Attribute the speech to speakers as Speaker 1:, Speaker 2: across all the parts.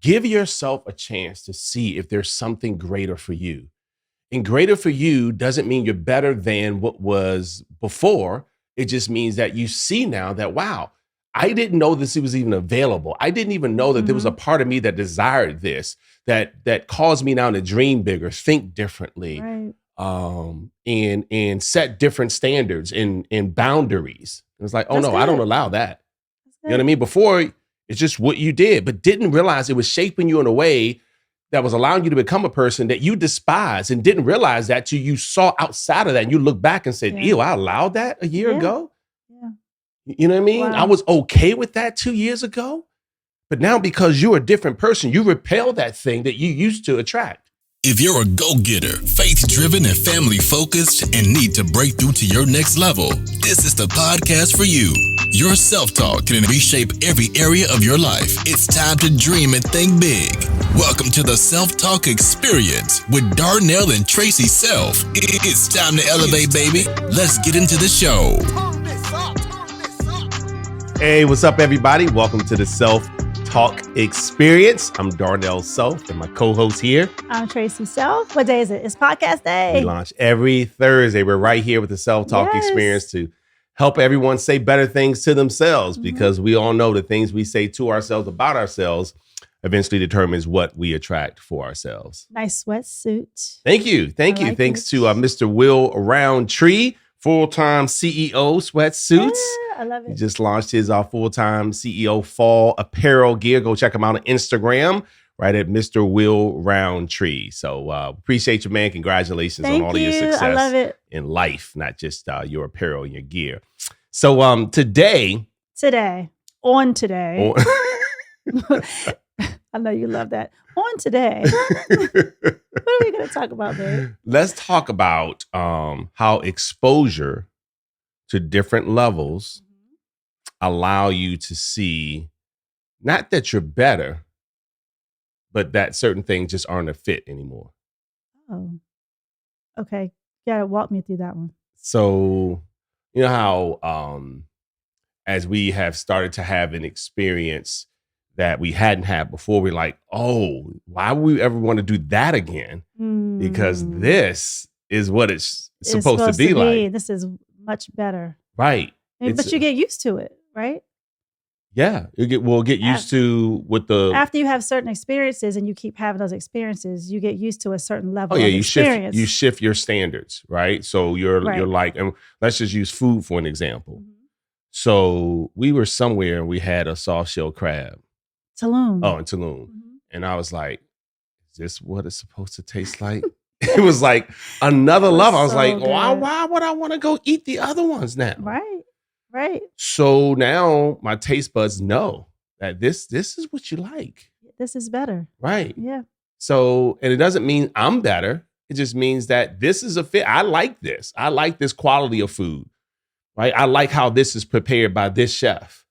Speaker 1: give yourself a chance to see if there's something greater for you. And greater for you doesn't mean you're better than what was before. It just means that you see now that, wow, I didn't know this was even available. I didn't even know that there was a part of me that desired this, that caused me now to dream bigger, think differently,
Speaker 2: Right.
Speaker 1: and set different standards and boundaries. It was like, oh
Speaker 2: That's
Speaker 1: no, I don't
Speaker 2: good.
Speaker 1: allow that.
Speaker 2: That's
Speaker 1: You know what I
Speaker 2: good.
Speaker 1: mean? Before, it's just what you did, but didn't realize it was shaping you in a way that was allowing you to become a person that you despise, and didn't realize that till you saw outside of that and you look back and said,
Speaker 2: Yeah.
Speaker 1: ew, I allowed that a year
Speaker 2: Yeah.
Speaker 1: ago.
Speaker 2: Yeah.
Speaker 1: You know what I mean? I
Speaker 2: Wow.
Speaker 1: was okay with that 2 years ago. But now, because you're a different person, you repel that thing that you used to attract.
Speaker 3: If you're a go-getter, faith-driven and family-focused and need to break through to your next level, this is the podcast for you. Your self-talk can reshape every area of your life. It's time to dream and think big. Welcome to the Self-Talk Experience with Darnell and Tracy Self. It's time to elevate, baby. Let's get into the show.
Speaker 1: Hey, what's up, everybody? Welcome to the Self-Talk Experience. I'm Darnell Self, and my co-host here.
Speaker 2: I'm Tracy Self. What day is it? It's podcast day.
Speaker 1: We launch every Thursday. We're right here with the Self-Talk
Speaker 2: Yes.
Speaker 1: Experience to help everyone say better things to themselves, because we all know the things we say to ourselves about ourselves eventually determines what we attract for ourselves.
Speaker 2: Nice sweatsuit.
Speaker 1: Thank you. Thank
Speaker 2: I
Speaker 1: you.
Speaker 2: like
Speaker 1: Thanks
Speaker 2: it.
Speaker 1: to Mr. Will Roundtree, full-time CEO Sweatsuits.
Speaker 2: Yeah, I love
Speaker 1: He
Speaker 2: it.
Speaker 1: just launched his full-time CEO fall apparel gear. Go check him out on Instagram, right at Mr. Will Roundtree. So appreciate you, man. Congratulations
Speaker 2: Thank
Speaker 1: on all of your
Speaker 2: you.
Speaker 1: success
Speaker 2: I love it.
Speaker 1: in life, not just your apparel and your gear. So today,
Speaker 2: On today.
Speaker 1: on-
Speaker 2: I know you love that. On today. What are we going to talk about, babe?
Speaker 1: let's talk about how exposure to different levels allow you to see not that you're better, but that certain things just aren't a fit anymore.
Speaker 2: Oh, okay. You got to walk me through that one.
Speaker 1: So, you know how as we have started to have an experience that we hadn't had before, we're like, oh, why would we ever want to do that again? Because
Speaker 2: Mm.
Speaker 1: this is what it's
Speaker 2: It's
Speaker 1: supposed to be like.
Speaker 2: This is much better.
Speaker 1: Right.
Speaker 2: But
Speaker 1: It's-
Speaker 2: you get used to it, right?
Speaker 1: Yeah. We'll get used to with the
Speaker 2: After you have certain experiences and you keep having those experiences, you get used to a certain level
Speaker 1: Oh yeah,
Speaker 2: of
Speaker 1: you
Speaker 2: experience.
Speaker 1: shift your standards, right? So you're
Speaker 2: Right.
Speaker 1: like, and let's just use food for an example.
Speaker 2: Mhm.
Speaker 1: So we were somewhere and we had a soft shell crab.
Speaker 2: Tulum.
Speaker 1: Oh, in Tulum.
Speaker 2: Mhm.
Speaker 1: And I was like, is this what it's supposed to taste like? It was like another
Speaker 2: It was
Speaker 1: level. I was
Speaker 2: so
Speaker 1: like, why
Speaker 2: good.
Speaker 1: would I want to go eat the other ones now?
Speaker 2: Right.
Speaker 1: So now my taste buds know that this is what you like.
Speaker 2: This is better.
Speaker 1: Right.
Speaker 2: Yeah.
Speaker 1: So, and it doesn't mean I'm better. It just means that this is a fit. I like this. I like this quality of food, right? I like how this is prepared by this chef.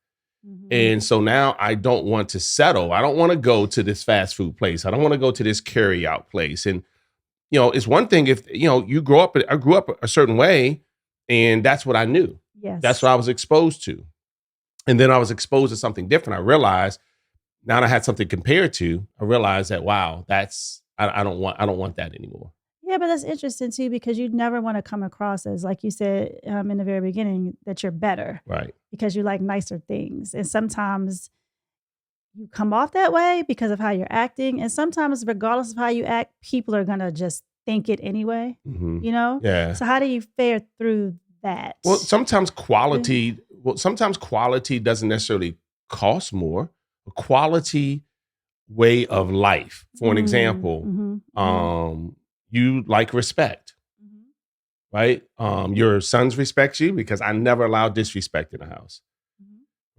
Speaker 2: Mhm.
Speaker 1: And so now I don't want to settle. I don't want to go to this fast food place. I don't want to go to this carry out place. And, you know, it's one thing if, you know, I grew up a certain way and that's what I knew.
Speaker 2: Yes.
Speaker 1: That's what I was exposed to. And then I was exposed to something different. I realized now that I had something compared to, I realized that, wow, I don't want that anymore.
Speaker 2: Yeah, but that's interesting too, because you never want to come across as, like you said in the very beginning, that you're better
Speaker 1: Right.
Speaker 2: because you like nicer things. And sometimes you come off that way because of how you're acting. And sometimes, regardless of how you act, people are going to just think it anyway,
Speaker 1: Mhm.
Speaker 2: you know?
Speaker 1: Yeah.
Speaker 2: So how do you fare through that?
Speaker 1: Well, sometimes quality doesn't necessarily cost more. A quality way of life. For an example, you like respect, right? Your sons respect you because I never allow disrespect in the house,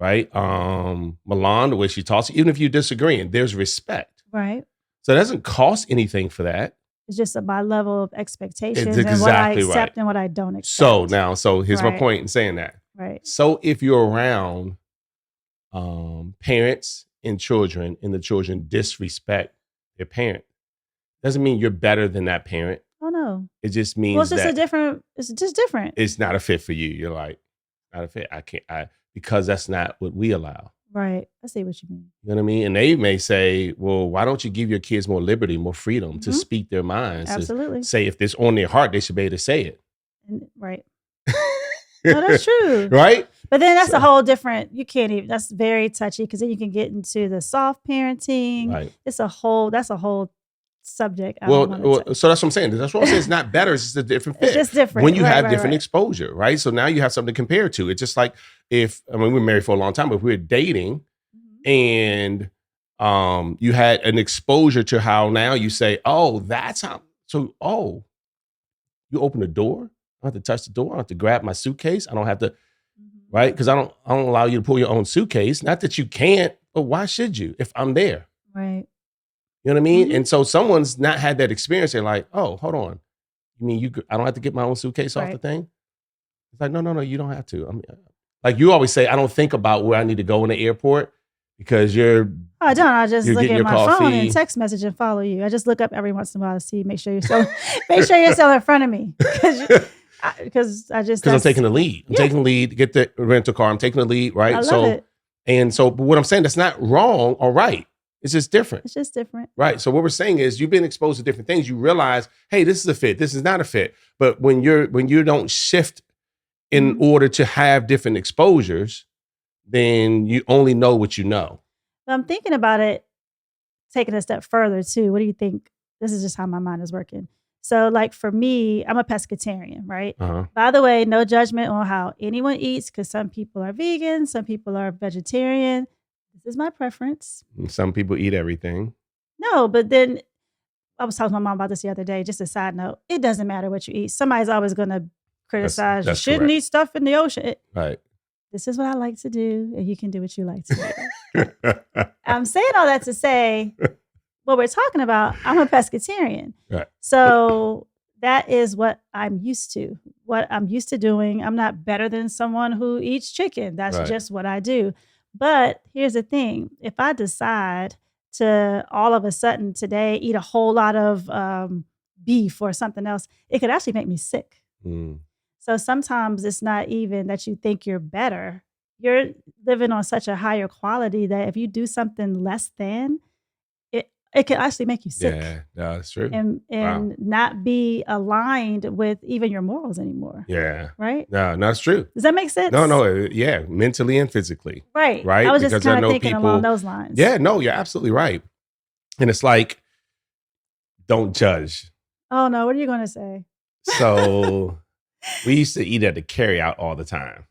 Speaker 1: right? Milan, the way she talks, even if you're disagreeing, there's respect.
Speaker 2: Right.
Speaker 1: So it doesn't cost anything for that.
Speaker 2: It's just my level of expectations
Speaker 1: It's
Speaker 2: and what I
Speaker 1: exactly
Speaker 2: accept
Speaker 1: right.
Speaker 2: and what I don't accept.
Speaker 1: So here's my
Speaker 2: Right.
Speaker 1: point in saying that.
Speaker 2: Right.
Speaker 1: So if you're around parents and children, and the children disrespect their parent, doesn't mean you're better than that parent.
Speaker 2: Oh no.
Speaker 1: It just means
Speaker 2: Well, it's just
Speaker 1: that
Speaker 2: it's just different.
Speaker 1: it's not a fit for you. You're like, not a fit. Because that's not what we allow.
Speaker 2: Right. I see what you mean.
Speaker 1: You know what I mean? And they may say, well, why don't you give your kids more liberty, more freedom to
Speaker 2: Mhm.
Speaker 1: speak their minds?
Speaker 2: Absolutely.
Speaker 1: To say if this on their heart, they should be able to say it.
Speaker 2: Right. No, that's true.
Speaker 1: Right?
Speaker 2: But then that's a whole different, you can't even, that's very touchy because then you can get into the soft parenting.
Speaker 1: Right.
Speaker 2: That's a whole subject.
Speaker 1: So that's what I'm saying. That's what I'm saying. It's not better. It's just a different fit.
Speaker 2: It's just different.
Speaker 1: When you have different
Speaker 2: right.
Speaker 1: exposure, right? So now you have something to compare to. It's just like we were married for a long time, but if we were dating and you had an exposure to how now you say, oh, that's how. So, you open the door. I don't have to touch the door. I don't have to grab my suitcase. I don't have to, right? Because I don't allow you to pull your own suitcase. Not that you can't, but why should you if I'm there?
Speaker 2: Right.
Speaker 1: You know what I mean?
Speaker 2: Mm-hmm.
Speaker 1: And so someone's not had that experience. They're like, oh, hold on. You mean I don't have to get my own suitcase off the thing? It's like, no, you don't have to. I mean, like you always say, I don't think about where I need to go in the airport because
Speaker 2: I don't. I just look at my phone and
Speaker 1: coffee.
Speaker 2: text message and follow you. I just look up every once in a while to see, make sure you're still in front of me. Because I'm
Speaker 1: taking the lead. I'm taking the lead to get the rental car. I'm taking the lead, right?
Speaker 2: I love it.
Speaker 1: And so, but what I'm saying, that's not wrong or right. It's just different.
Speaker 2: It's just different.
Speaker 1: Right. So what we're saying is you've been exposed to different things. You realize, hey, this is a fit. This is not a fit. But when you don't shift in order to have different exposures, then you only know what you know.
Speaker 2: But I'm thinking about it, taking a step further too. What do you think? This is just how my mind is working. So like for me, I'm a pescatarian, right?
Speaker 1: Uh-huh.
Speaker 2: By the way, no judgment on how anyone eats because some people are vegan, some people are vegetarian. This is my preference.
Speaker 1: And some people eat everything.
Speaker 2: No, but then I was talking to my mom about this the other day, just a side note. It doesn't matter what you eat. Somebody's always going to criticize you shouldn't eat stuff in the ocean.
Speaker 1: Right.
Speaker 2: This is what I like to do, and you can do what you like to do. I'm saying all that to say what we're talking about, I'm a pescatarian.
Speaker 1: Right.
Speaker 2: So that is what I'm used to, what I'm used to doing. I'm not better than someone who eats chicken. That's just what I do. But here's the thing. If I decide to all of a sudden today eat a whole lot of beef or something else, it could actually make me sick. So sometimes it's not even that you think you're better. You're living on such a higher quality that if you do something less than, it can actually make you sick.
Speaker 1: Yeah, that's true.
Speaker 2: And not be aligned with even your morals anymore.
Speaker 1: Yeah.
Speaker 2: Right?
Speaker 1: No, that's true.
Speaker 2: Does that make sense?
Speaker 1: No, yeah, mentally and physically.
Speaker 2: Right.
Speaker 1: Right?
Speaker 2: I was just kind of thinking along those lines.
Speaker 1: Yeah, no, you're absolutely right. And it's like, don't judge.
Speaker 2: Oh, no, what are you going to say?
Speaker 1: So we used to eat at the carryout all the time.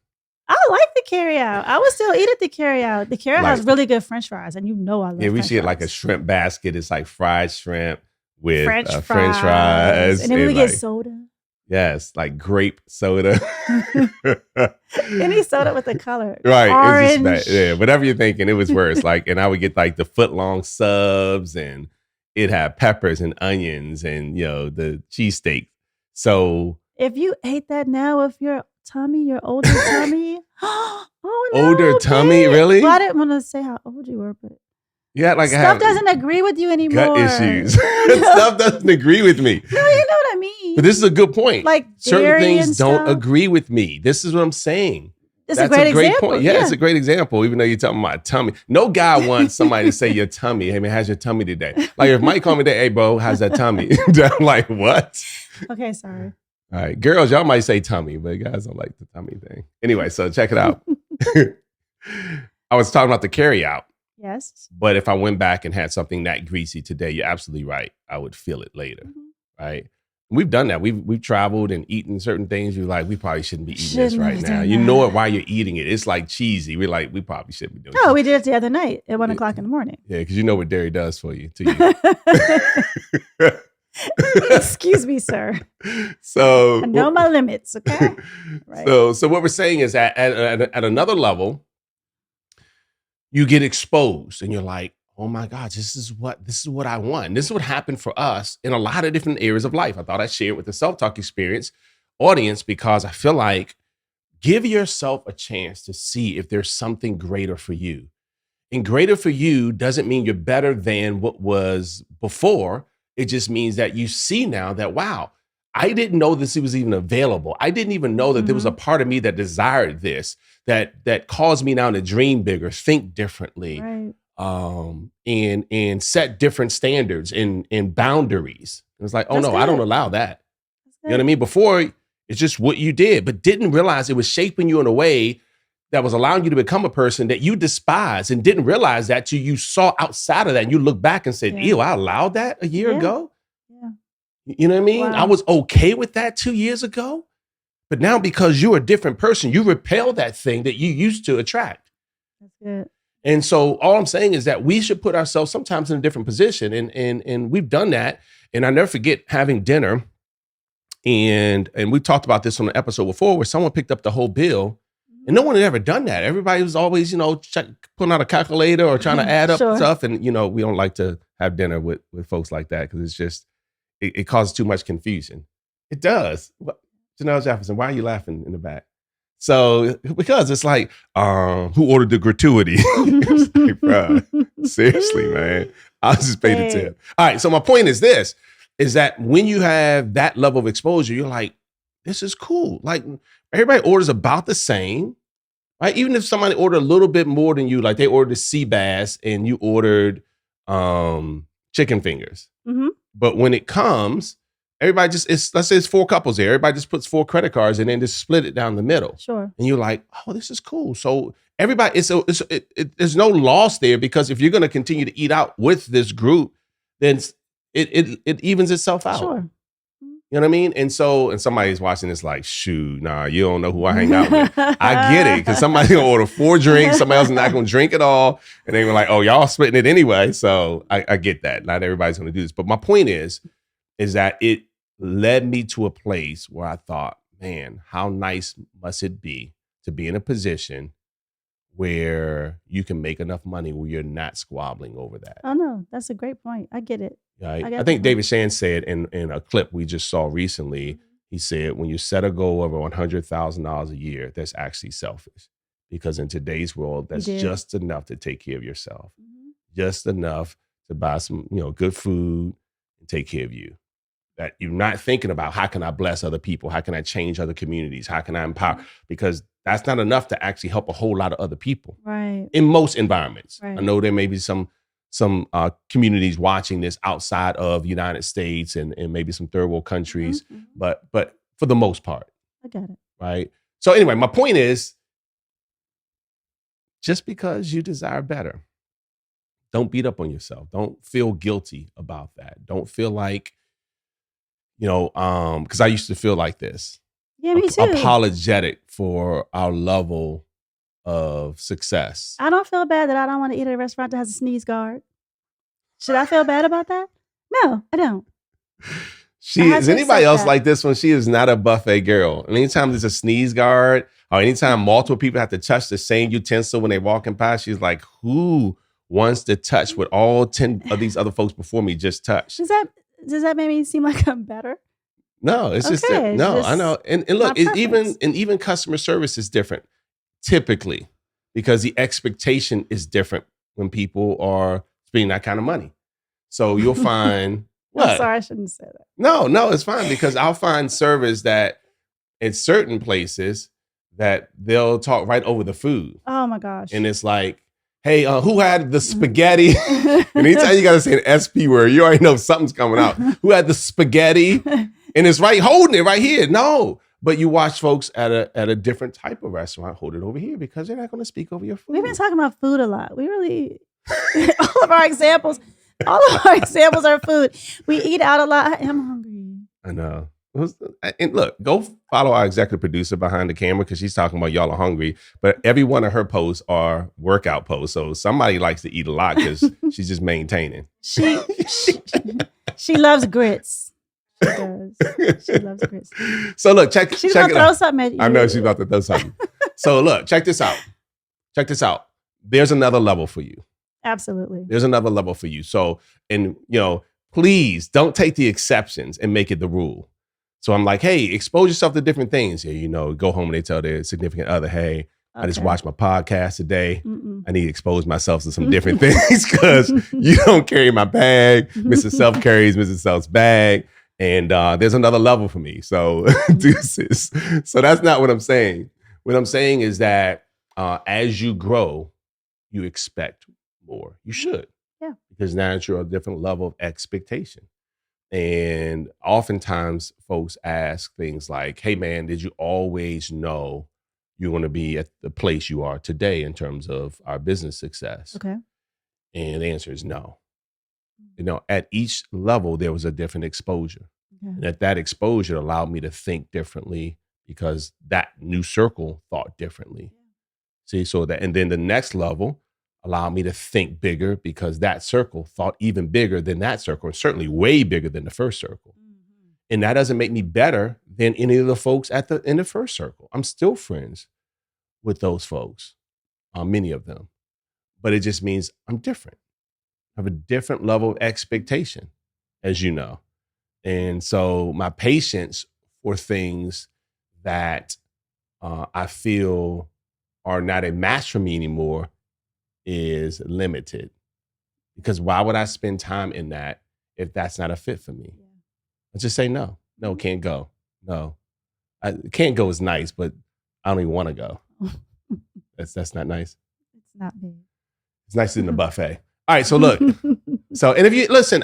Speaker 2: I like the carryout. I would still eat at the carryout. The carryout has really good French fries, and you know I love
Speaker 1: we
Speaker 2: French
Speaker 1: should get
Speaker 2: fries.
Speaker 1: like a shrimp basket. It's like fried shrimp with
Speaker 2: French
Speaker 1: fries.
Speaker 2: And then we get soda.
Speaker 1: Yes, like grape soda.
Speaker 2: Any soda with a color.
Speaker 1: Right.
Speaker 2: Orange.
Speaker 1: It's just whatever you're thinking, it was worse. Like, and I would get like the foot-long subs, and it had peppers and onions and, the cheesesteak. So
Speaker 2: if you ate that now with your tummy, your older tummy. Oh, no,
Speaker 1: older tummy, really?
Speaker 2: Well, I didn't want to say how old you were, but
Speaker 1: yeah, like
Speaker 2: stuff doesn't agree with you anymore.
Speaker 1: Gut issues. Stuff doesn't agree with me.
Speaker 2: No, you know what I mean.
Speaker 1: But this is a good point.
Speaker 2: Like
Speaker 1: certain things don't
Speaker 2: stuff.
Speaker 1: agree with me. This is what I'm saying.
Speaker 2: That's a great example.
Speaker 1: Point. Yeah, it's a great example. Even though you're talking about tummy, no guy wants somebody to say your tummy. Hey man, how's your tummy today? Like if Mike called me today, hey bro, how's that tummy? I'm like, what?
Speaker 2: Okay, sorry.
Speaker 1: All right, girls, y'all might say tummy, but guys don't like the tummy thing. Anyway, so check it out. I was talking about the carryout.
Speaker 2: Yes.
Speaker 1: But if I went back and had something that greasy today, you're absolutely right. I would feel it later, right? We've done that. We've traveled and eaten certain things. You're like, we probably shouldn't be eating this right now. You know it while you're eating it. It's like cheesy. We're like, we probably shouldn't be doing
Speaker 2: No, we did it the other night at 1 o'clock in the morning.
Speaker 1: Yeah, because you know what dairy does for you, to you.
Speaker 2: Excuse me, sir.
Speaker 1: So
Speaker 2: I know my limits, okay?
Speaker 1: Right. So what we're saying is that at another level, you get exposed and you're like, oh my gosh, this is what I want. This is what happened for us in a lot of different areas of life. I thought I'd share it with the self-talk experience audience because I feel like give yourself a chance to see if there's something greater for you. And greater for you doesn't mean you're better than what was before. It just means that you see now that, wow, I didn't know this was even available. I didn't even know that there was a part of me that desired this, that caused me now to dream bigger, think differently,
Speaker 2: Right.
Speaker 1: and set different standards and boundaries. It was like, oh
Speaker 2: That's
Speaker 1: no, I don't
Speaker 2: good.
Speaker 1: allow that.
Speaker 2: That's
Speaker 1: You know what I mean? Before, it's just what you did, but didn't realize it was shaping you in a way that was allowing you to become a person that you despise, and didn't realize that till you saw outside of that and you look back and said,
Speaker 2: Yeah.
Speaker 1: ew, I allowed that a year
Speaker 2: Yeah.
Speaker 1: ago.
Speaker 2: Yeah.
Speaker 1: You know what I mean?
Speaker 2: Wow.
Speaker 1: I was okay with that 2 years ago, but now because you're a different person, you repel that thing that you used to attract.
Speaker 2: That's good.
Speaker 1: And so all I'm saying is that we should put ourselves sometimes in a different position. And we've done that. And I never forget having dinner. And we talked about this on the episode before where someone picked up the whole bill and no one had ever done that. Everybody was always, pulling out a calculator or trying to add up
Speaker 2: Sure.
Speaker 1: stuff. And, we don't like to have dinner with folks like that because it's just, it causes too much confusion. It does. Janelle Jefferson, why are you laughing in the back? So, because it's like, who ordered the gratuity? It's like, bro, seriously, man. I was just paid a tip. All right. So my point is this, is that when you have that level of exposure, you're like, this is cool. Like everybody orders about the same, right? Even if somebody ordered a little bit more than you, like they ordered sea bass and you ordered chicken fingers.
Speaker 2: Mm-hmm.
Speaker 1: But when it comes, everybody let's say it's 4 couples there. Everybody just puts 4 credit cards and then just split it down the middle.
Speaker 2: Sure.
Speaker 1: And you're like, oh, this is cool. So everybody, there's no loss there, because if you're going to continue to eat out with this group, then it evens itself out.
Speaker 2: Sure.
Speaker 1: You know what I mean? And somebody's watching this like, shoot, nah, you don't know who I hang out with. I get it, because somebody's going to order 4 drinks, somebody else is not going to drink at all. And they were like, oh, y'all splitting it anyway. So I get that. Not everybody's going to do this. But my point is that it led me to a place where I thought, man, how nice must it be to be in a position where you can make enough money where you're not squabbling over that.
Speaker 2: Oh, no, that's a great point. I get it.
Speaker 1: Right? I think David Shan said in a clip we just saw recently, he said, when you set a goal over $100,000 a year, that's actually selfish, because in today's world, that's just enough to take care of yourself, just enough to buy some, good food and take care of you. That you're not thinking about, how can I bless other people? How can I change other communities? How can I empower? Because that's not enough to actually help a whole lot of other people.
Speaker 2: Right.
Speaker 1: In most environments.
Speaker 2: Right.
Speaker 1: I know there may be some communities watching this outside of the United States and maybe some third world countries, but for the most part.
Speaker 2: I got it.
Speaker 1: Right. So anyway, my point is, just because you desire better, don't beat up on yourself. Don't feel guilty about that. Don't feel like, because I used to feel like this.
Speaker 2: Yeah, me too.
Speaker 1: Apologetic for our level of success.
Speaker 2: I don't feel bad that I don't want to eat at a restaurant that has a sneeze guard. Should I feel bad about that? No, I don't.
Speaker 1: Is anybody else like this one? She is not a buffet girl. And anytime there's a sneeze guard, or anytime multiple people have to touch the same utensil when they're walking by, she's like, who wants to touch what all 10 of these other folks before me just touched?
Speaker 2: Does that make me seem like I'm better?
Speaker 1: No, it's just no. I know, and look, even customer service is different typically, because the expectation is different when people are spending that kind of money. So you'll find. What?
Speaker 2: I'm sorry, I shouldn't say that.
Speaker 1: No, it's fine, because I'll find servers that in certain places that they'll talk right over the food.
Speaker 2: Oh my gosh!
Speaker 1: And it's like, hey, who had the spaghetti? And anytime you got to say an SP word, you already know something's coming out. Who had the spaghetti? And it's right, holding it right here. No, but you watch folks at a different type of restaurant hold it over here, because they're not going to speak over your food.
Speaker 2: We've been talking about food a lot. We really, all of our examples are food. We eat out a lot. I'm hungry.
Speaker 1: I know. And look, go follow our executive producer behind the camera, because she's talking about y'all are hungry. But every one of her posts are workout posts. So somebody likes to eat a lot because she's just maintaining.
Speaker 2: She loves grits. She does. She loves grits.
Speaker 1: So look, check
Speaker 2: She's
Speaker 1: check
Speaker 2: about to throw something at you.
Speaker 1: I know she's about to throw something. So look, check this out. Check this out. There's another level for you.
Speaker 2: Absolutely.
Speaker 1: There's another level for you. So, and please don't take the exceptions and make it the rule. So I'm like, hey, expose yourself to different things. Yeah, go home and they tell their significant other, hey, I just watched my podcast today. I need to expose myself to some different things, because you don't carry my bag. Mrs. Self carries Mrs. Self's bag. And there's another level for me. So deuces. So that's not what I'm saying. What I'm saying is that as you grow, you expect more. You should.
Speaker 2: Yeah.
Speaker 1: Because now you're a different level of expectation. And oftentimes folks ask things like, hey man, did you always know you're going to be at the place you are today in terms of our business success?
Speaker 2: Okay.
Speaker 1: And the answer is no. At each level, there was a different exposure. Okay. And that exposure allowed me to think differently because that new circle thought differently. See, so that, and then the next level allowed me to think bigger because that circle thought even bigger than that circle, and certainly way bigger than the first circle. Mm-hmm. And that doesn't make me better than any of the folks in the first circle. I'm still friends with those folks, many of them, but it just means I'm different. I have a different level of expectation, as you know. And so my patience for things that I feel are not a match for me anymore is limited. Because why would I spend time in that if that's not a fit for me? Yeah. I just say no. No, can't go. No. Can't go is nice, but I don't even want to go. That's not nice.
Speaker 2: It's not big.
Speaker 1: It's nicer than the buffet. All right, so look. And if you listen,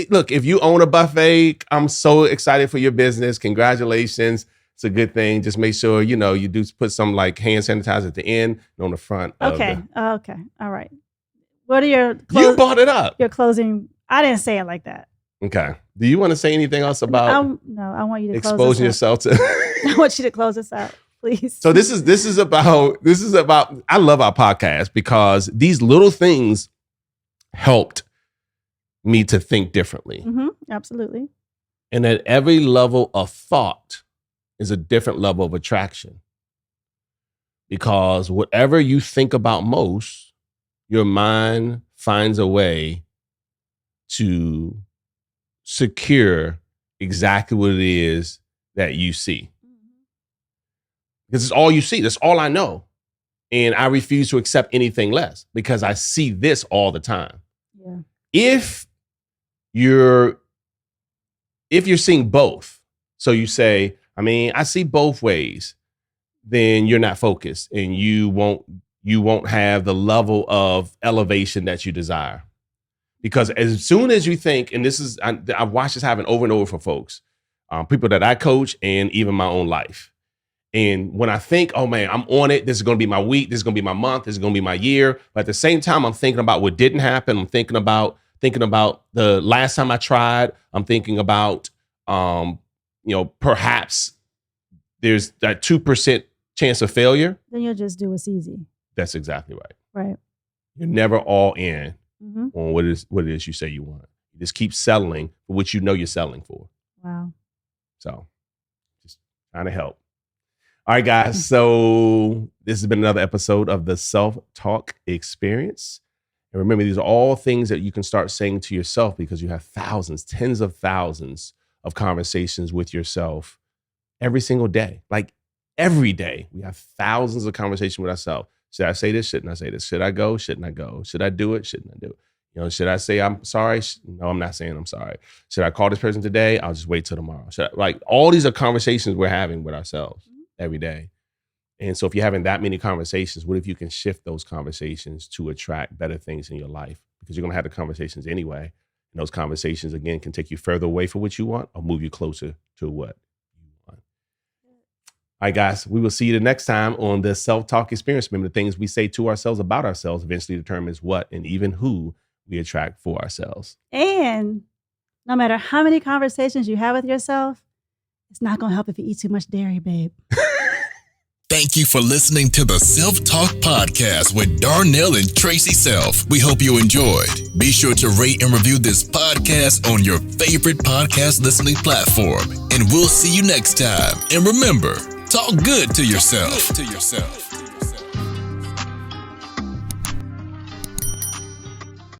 Speaker 1: look, if you own a buffet, I'm so excited for your business. Congratulations. It's a good thing. Just make sure, you do put some like hand sanitizer at the end and on the front.
Speaker 2: Okay. Okay. All right. What are your
Speaker 1: You brought it up.
Speaker 2: Your closing. I didn't say it like that.
Speaker 1: Okay. Do you want to say anything else about
Speaker 2: No, I want you to
Speaker 1: exposing yourself to
Speaker 2: I want you to close us out, please.
Speaker 1: So this is about I love our podcast because these little things helped me to think differently.
Speaker 2: Mm-hmm. Absolutely.
Speaker 1: And at every level of thought is a different level of attraction. Because whatever you think about most, your mind finds a way to secure exactly what it is that you see. Because it's all you see. That's all I know. And I refuse to accept anything less because I see this all the time.
Speaker 2: Yeah.
Speaker 1: If you're seeing both, so you say, I see both ways, then you're not focused and you won't have the level of elevation that you desire. Because as soon as you think, and this is, I've watched this happen over and over for folks, people that I coach and even my own life. And when I think, oh man, I'm on it, this is going to be my week, this is going to be my month, this is going to be my year. But at the same time, I'm thinking about what didn't happen. I'm thinking about the last time I tried. I'm thinking about, perhaps there's that 2% chance of failure.
Speaker 2: Then you'll just do what's easy.
Speaker 1: That's exactly right.
Speaker 2: Right.
Speaker 1: You're never all in on what it is you say you want. You just keep settling for what you know you're settling for.
Speaker 2: Wow.
Speaker 1: So just trying to help. All right, guys. So this has been another episode of the Self-Talk Experience. And remember, these are all things that you can start saying to yourself because you have thousands, tens of thousands of conversations with yourself every single day. Like every day, we have thousands of conversations with ourselves. Should I say this? Shouldn't I say this? Should I go? Shouldn't I go? Should I do it? Shouldn't I do it? Should I say I'm sorry? No, I'm not saying I'm sorry. Should I call this person today? I'll just wait till tomorrow. All these are conversations we're having with ourselves every day. And so if you're having that many conversations, what if you can shift those conversations to attract better things in your life? Because you're going to have the conversations anyway. And those conversations, again, can take you further away from what you want or move you closer to what you want. All right, guys, we will see you the next time on the Self-Talk Experience. Remember, the things we say to ourselves about ourselves eventually determines what and even who we attract for ourselves.
Speaker 2: And no matter how many conversations you have with yourself, it's not going to help if you eat too much dairy, babe.
Speaker 3: Thank you for listening to the Self-Talk Podcast with Darnell and Tracy Self. We hope you enjoyed. Be sure to rate and review this podcast on your favorite podcast listening platform. And we'll see you next time. And remember, talk good to yourself.